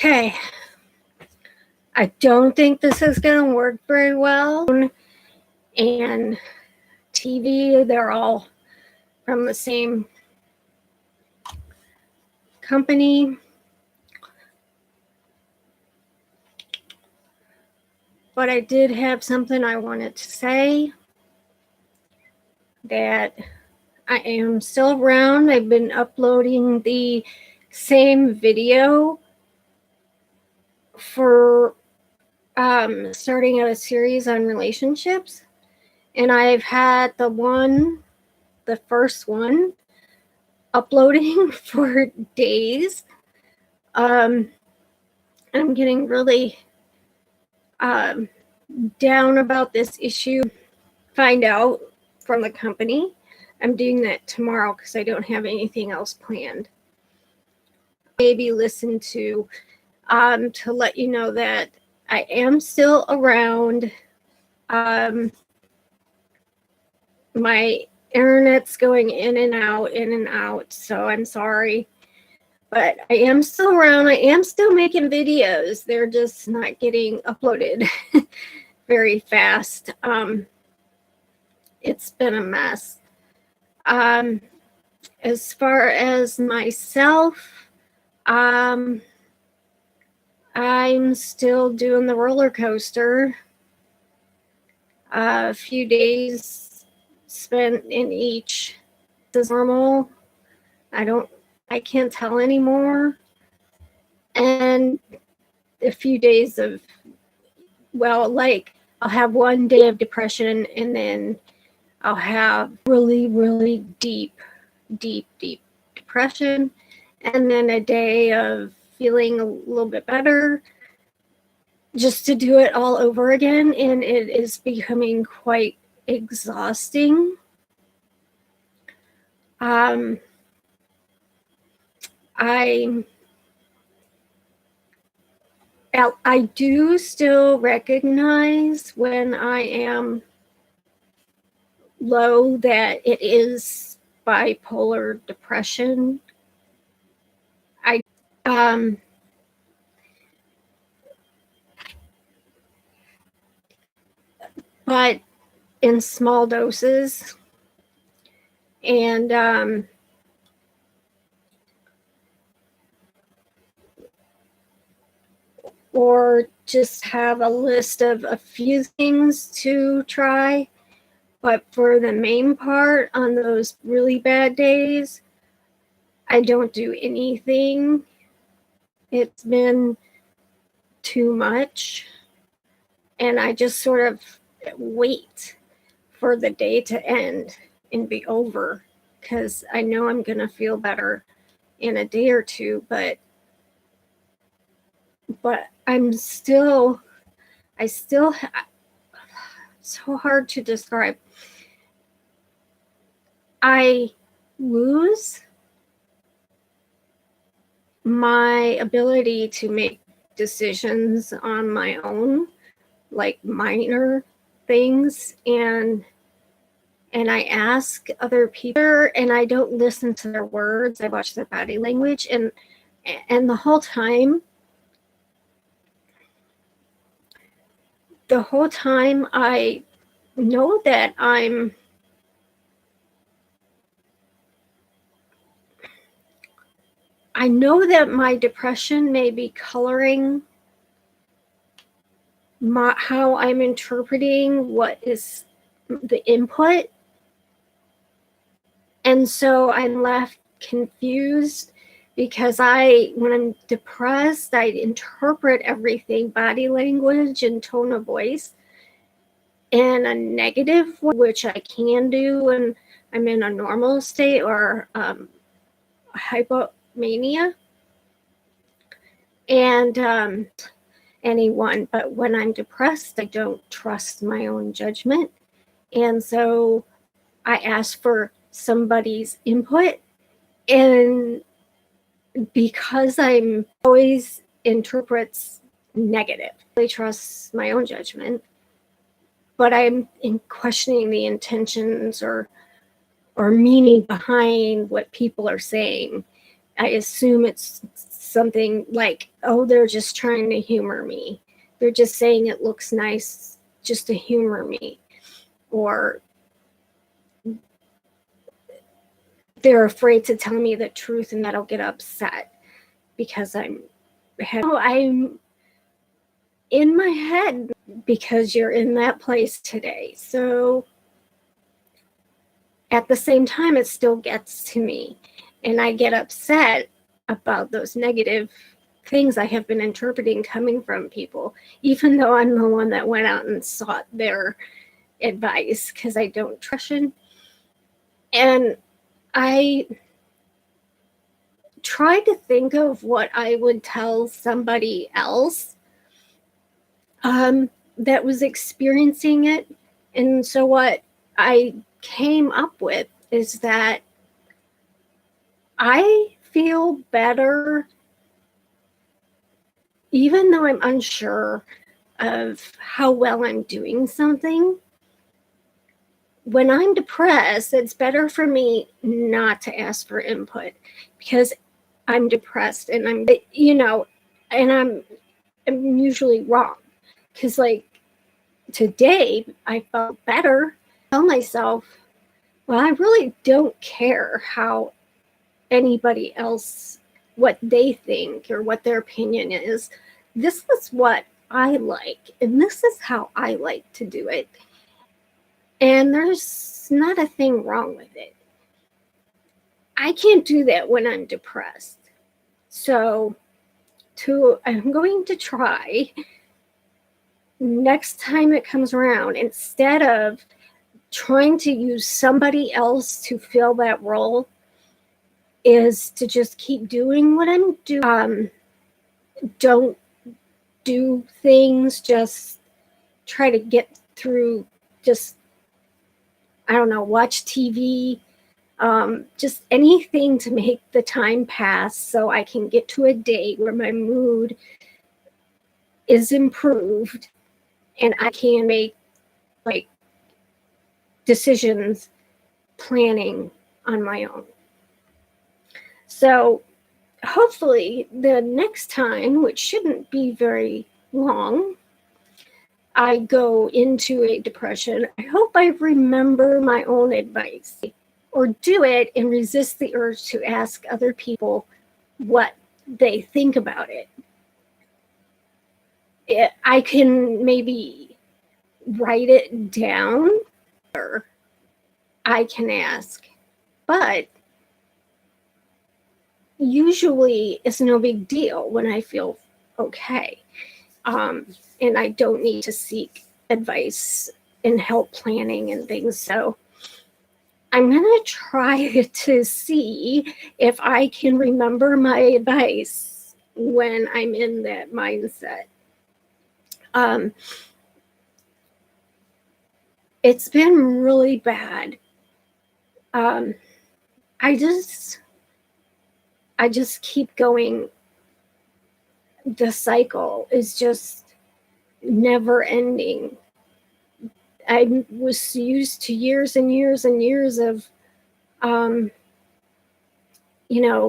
Okay. I don't think this is going to work very well. And TV, they're all from the same company. But I did have something I wanted to say, that I am still around. I've been uploading the same video for starting a series on relationships. And I've had the first one, uploading for days. I'm getting really down about this issue. Find out from the company. I'm doing that tomorrow because I don't have anything else planned. Maybe listen to let you know that I am still around. My internet's going in and out, so I'm sorry. But I am still around. I am still making videos. They're just not getting uploaded very fast. It's been a mess. As far as myself, I'm still doing the roller coaster. A few days spent in each. This is normal. I can't tell anymore. And a few days of, I'll have one day of depression, and then I'll have really, really deep depression, and then a day of feeling a little bit better, just to do it all over again. And it is becoming quite exhausting. I do still recognize when I am low that it is bipolar depression. But in small doses, and or just have a list of a few things to try. But for the main part, on those really bad days, I don't do anything. It's been too much. And I just sort of wait for the day to end and be over, because I know I'm going to feel better in a day or two. But so hard to describe. I lose my ability to make decisions on my own, like minor things, and I ask other people, and I don't listen to their words. I watch their body language, and the whole time I know that I know that my depression may be coloring how I'm interpreting what is the input. And so I'm left confused, because when I'm depressed, I interpret everything, body language and tone of voice, in a negative way, which I can do when I'm in a normal state or hypomania. And anyone, but when I'm depressed, I don't trust my own judgment. And so I ask for somebody's input, and because I'm always interprets negative, I trust my own judgment, but I'm questioning the intentions or meaning behind what people are saying. I assume it's something like, oh, they're just trying to humor me. They're just saying it looks nice just to humor me. Or they're afraid to tell me the truth and that I'll get upset because I'm in my head because you're in that place today. So at the same time, it still gets to me, and I get upset about those negative things I have been interpreting coming from people, even though I'm the one that went out and sought their advice, because I don't trust it. And I try to think of what I would tell somebody else that was experiencing it. And so what I came up with is that I feel better even though I'm unsure of how well I'm doing something. When I'm depressed, it's better for me not to ask for input because I'm depressed and I'm usually wrong. Because like today, I felt better. I tell myself, well, I really don't care how anybody else, what they think or what their opinion is. This is what I like, and this is how I like to do it. And there's not a thing wrong with it. I can't do that when I'm depressed. So I'm going to try next time it comes around, instead of trying to use somebody else to fill that role, is to just keep doing what I'm doing. Don't do things, just try to get through, just, I don't know, watch TV, just anything to make the time pass so I can get to a day where my mood is improved and I can make like decisions, planning on my own. So hopefully the next time, which shouldn't be very long, I go into a depression, I hope I remember my own advice or do it and resist the urge to ask other people what they think about it. I can maybe write it down or I can ask, but usually it's no big deal when I feel okay. And I don't need to seek advice and help planning and things. So I'm going to try to see if I can remember my advice when I'm in that mindset. It's been really bad. I just keep going. The cycle is just never ending. I was used to years and years and years of,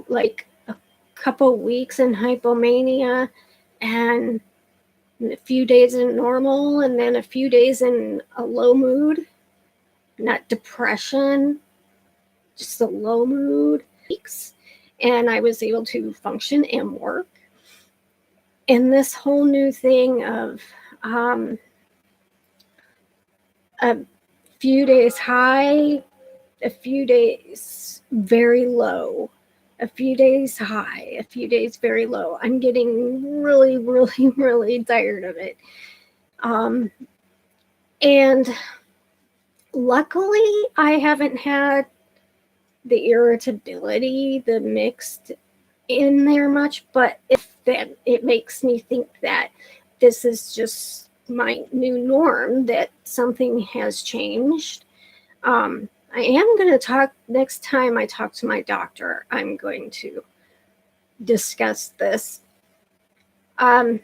like a couple weeks in hypomania and a few days in normal and then a few days in a low mood, not depression, just a low mood. And I was able to function and work. And this whole new thing of a few days high, a few days very low, a few days high, a few days very low. I'm getting really, really, really tired of it. And luckily, I haven't had the irritability, the mixed in there much, but if that, it makes me think that this is just my new norm, that something has changed. I am going to talk next time I talk to my doctor. I'm going to discuss this. A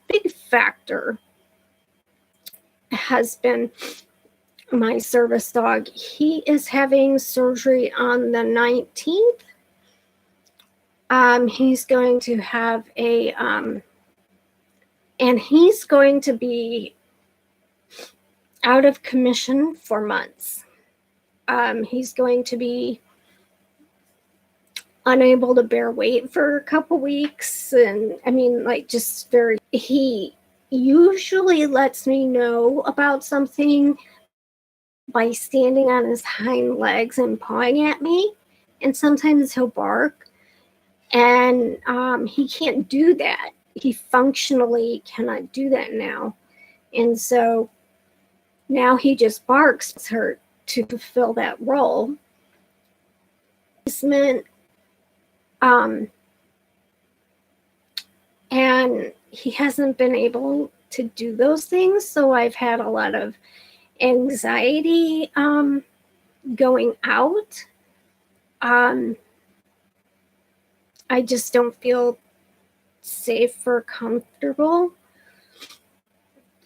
big factor has been my service dog. He is having surgery on the 19th. He's going to have and he's going to be out of commission for months. He's going to be unable to bear weight for a couple weeks. And I mean, like, just he usually lets me know about something by standing on his hind legs and pawing at me. And sometimes he'll bark. And he can't do that. He functionally cannot do that now. And so now he just barks her to fulfill that role. And he hasn't been able to do those things. So I've had a lot of anxiety going out. I just don't feel safe or comfortable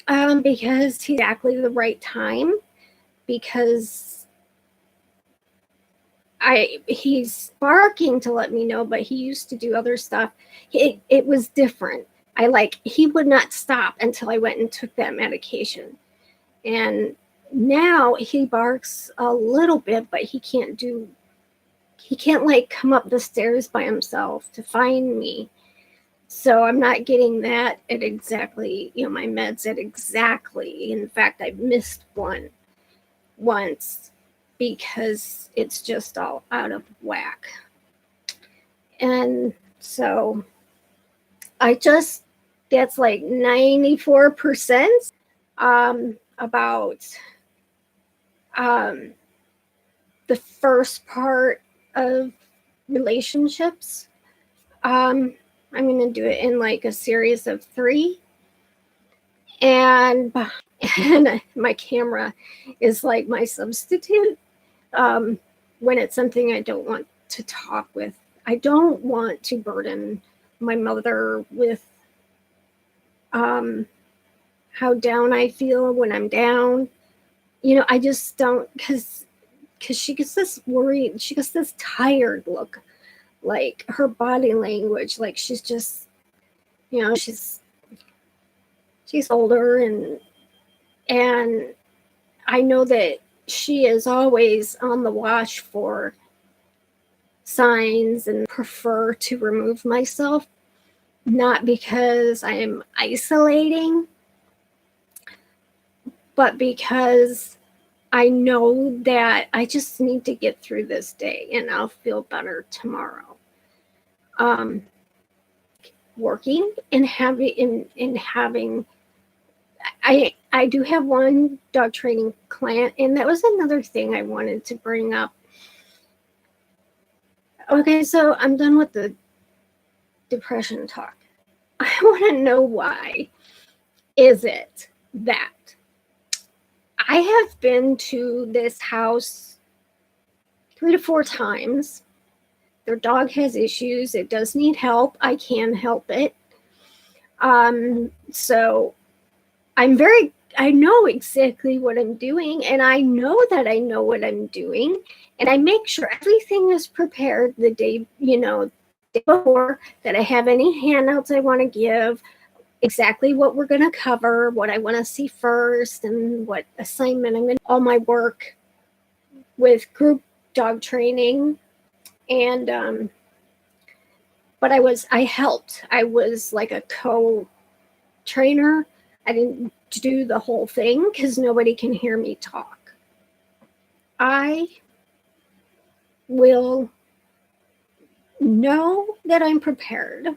because he's exactly the right time, because he's barking to let me know, but he used to do other stuff. It was different. He would not stop until I went and took that medication. And now he barks a little bit, but he can't like come up the stairs by himself to find me. So I'm not getting that at exactly, my meds at exactly. In fact, I've missed one once because it's just all out of whack. And so that's like 94% about the first part of relationships. I'm going to do it in like a series of 3. And my camera is like my substitute when it's something I don't want to talk with. I don't want to burden my mother with how down I feel when I'm down. I just don't, because she gets this worried, she gets this tired look, like her body language, like she's just, she's older, and I know that she is always on the watch for signs, and prefer to remove myself, not because I am isolating, but because I know that I just need to get through this day and I'll feel better tomorrow. Working and having I do have one dog training client, and that was another thing I wanted to bring up. Okay, so I'm done with the depression talk. I want to know, why is it that I have been to this house 3 to 4 times. Their dog has issues. It does need help. I can help it. So I know exactly what I'm doing, and I know that I know what I'm doing, and I make sure everything is prepared the day before, that I have any handouts I want to give, exactly what we're going to cover, what I want to see first, and what assignment I'm going to, all my work with group dog training. And but I helped. I was like a co-trainer. I didn't do the whole thing because nobody can hear me talk. I will know that I'm prepared.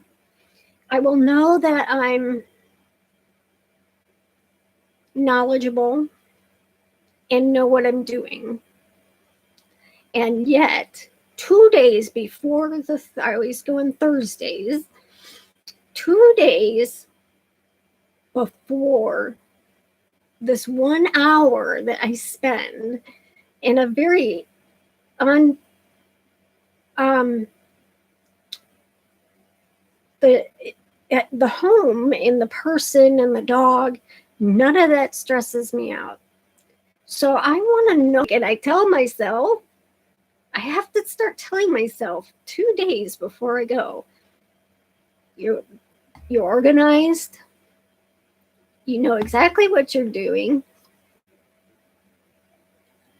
I will know that I'm knowledgeable and know what I'm doing. And yet, 2 days before I always go on Thursdays, 2 days before this 1 hour that I spend in a very the home and the person and the dog, none of that stresses me out. So I want to know, and I tell myself, I have to start telling myself 2 days before I go, you're organized, you know exactly what you're doing.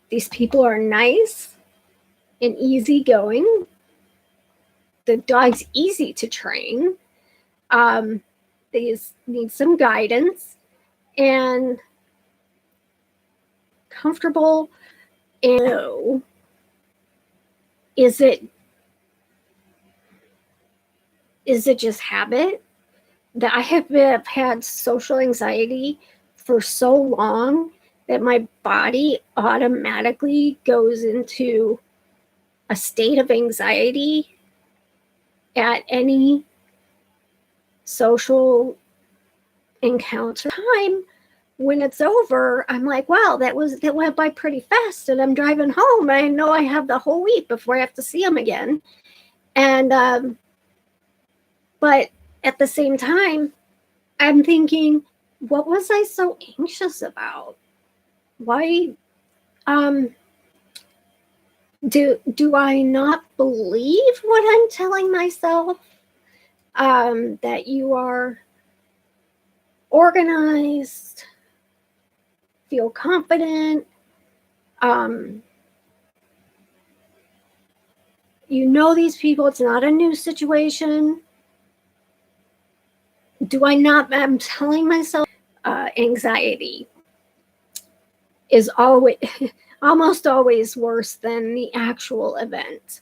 These people are nice and easygoing. The dog's easy to train. They just need some guidance and comfortable. And is it just habit that I have had social anxiety for so long that my body automatically goes into a state of anxiety at any social encounter time? When it's over, I'm like, wow, that went by pretty fast, and I'm driving home. I know I have the whole week before I have to see him again. And but at the same time, I'm thinking, what was I so anxious about? Why do I not believe what I'm telling myself? That you are organized, feel confident, you know these people, it's not a new situation. Do I not? I'm telling myself anxiety is always almost always worse than the actual event.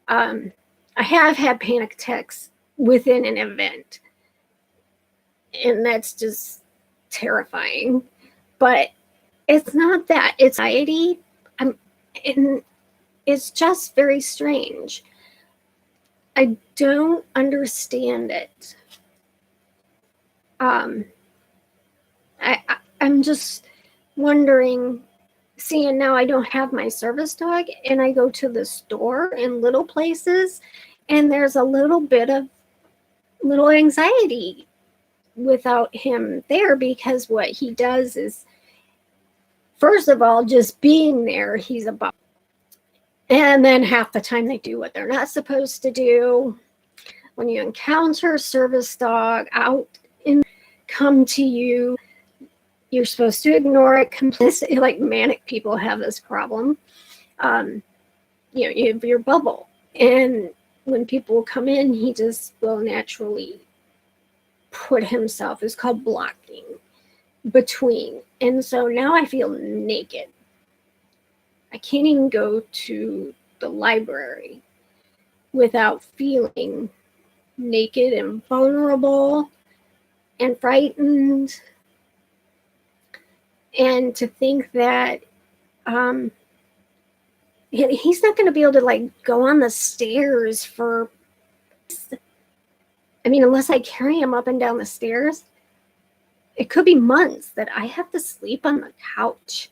I have had panic attacks within an event, and that's just terrifying. But it's not that, it's anxiety. And it's just very strange. I don't understand it. I'm just wondering, seeing now I don't have my service dog and I go to the store in little places, and there's a little bit of little anxiety without him there, because what he does is, first of all, just being there, he's about, and then half the time they do what they're not supposed to do. When you encounter a service dog out and come to you, you're supposed to ignore it completely. Like manic people have this problem. You have your bubble, and when people come in, he just will naturally put himself, it's called blocking, between. And so now I feel naked. I can't even go to the library without feeling naked and vulnerable and frightened. And to think that he's not going to be able to like go on the stairs for, I mean, unless I carry him up and down the stairs, it could be months that I have to sleep on the couch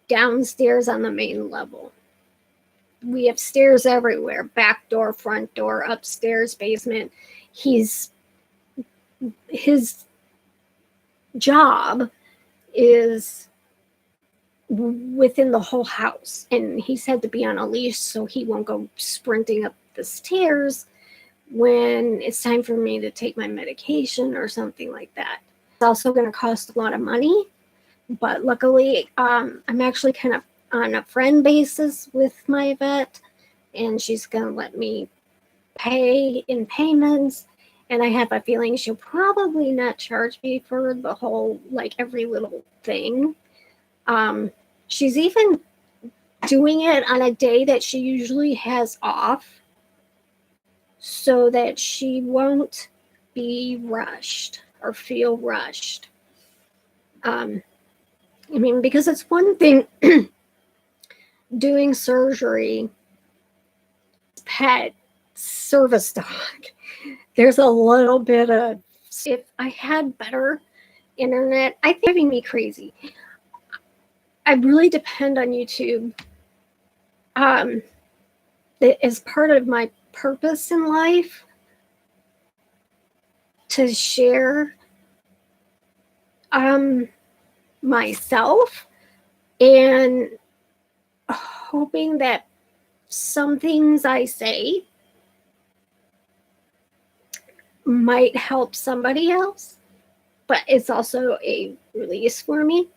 downstairs on the main level. We have stairs everywhere, back door, front door, upstairs, basement. His job is within the whole house, and he's had to be on a leash so he won't go sprinting up the stairs when it's time for me to take my medication or something like that. It's also going to cost a lot of money, but luckily I'm actually kind of on a friend basis with my vet, and she's going to let me pay in payments, and I have a feeling she'll probably not charge me for the whole, like every little thing. She's even doing it on a day that she usually has off so that she won't be rushed or feel rushed. I mean, because it's one thing doing surgery, pet, service dog. There's a little bit of, if I had better internet, I think driving me crazy. I really depend on YouTube as part of my purpose in life to share myself, and hoping that some things I say might help somebody else, but it's also a release for me.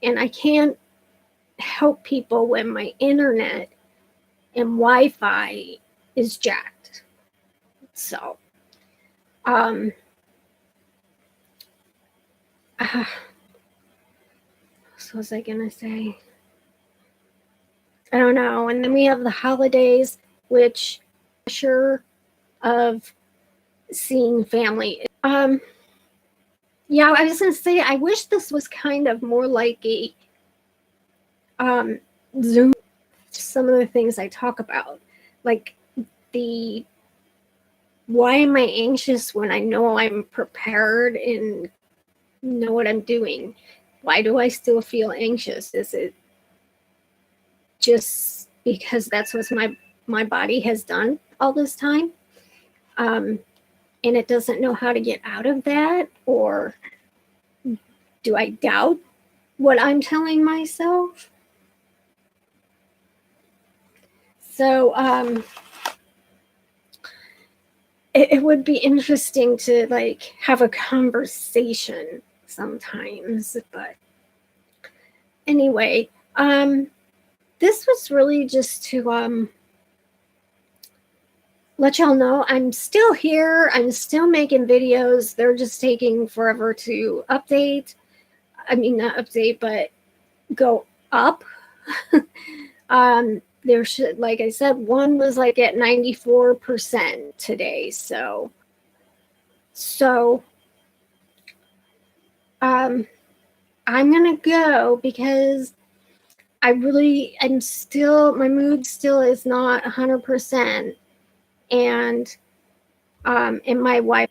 And I can't help people when my internet and Wi-Fi is jacked. So, what was I gonna say? I don't know. And then we have the holidays, which pressure of seeing family. Yeah, I was gonna say I wish this was kind of more like a Zoom. Some of the things I talk about, like the why am I anxious when I know I'm prepared and know what I'm doing? Why do I still feel anxious? Is it just because that's what my body has done all this time, and it doesn't know how to get out of that? Or do I doubt what I'm telling myself? So it would be interesting to like have a conversation sometimes. But anyway, this was really just to let y'all know I'm still here. I'm still making videos. They're just taking forever to update. I mean, not update, but go up. There should, like I said, one was like at 94% today. So I'm gonna go because I'm still, my mood still is not 100%, and my wife,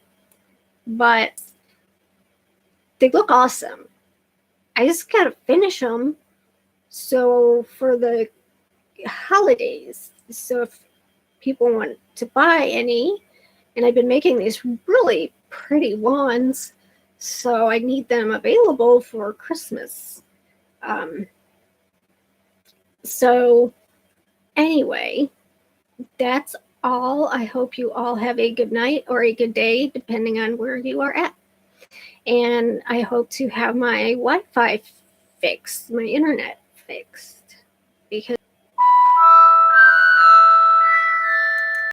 but they look awesome. I just gotta finish them. So for the holidays, so if people want to buy any, and I've been making these really pretty ones, so I need them available for Christmas. So anyway, that's all. I hope you all have a good night or a good day, depending on where you are at. And I hope to have my Wi-Fi fixed, my internet fixed, because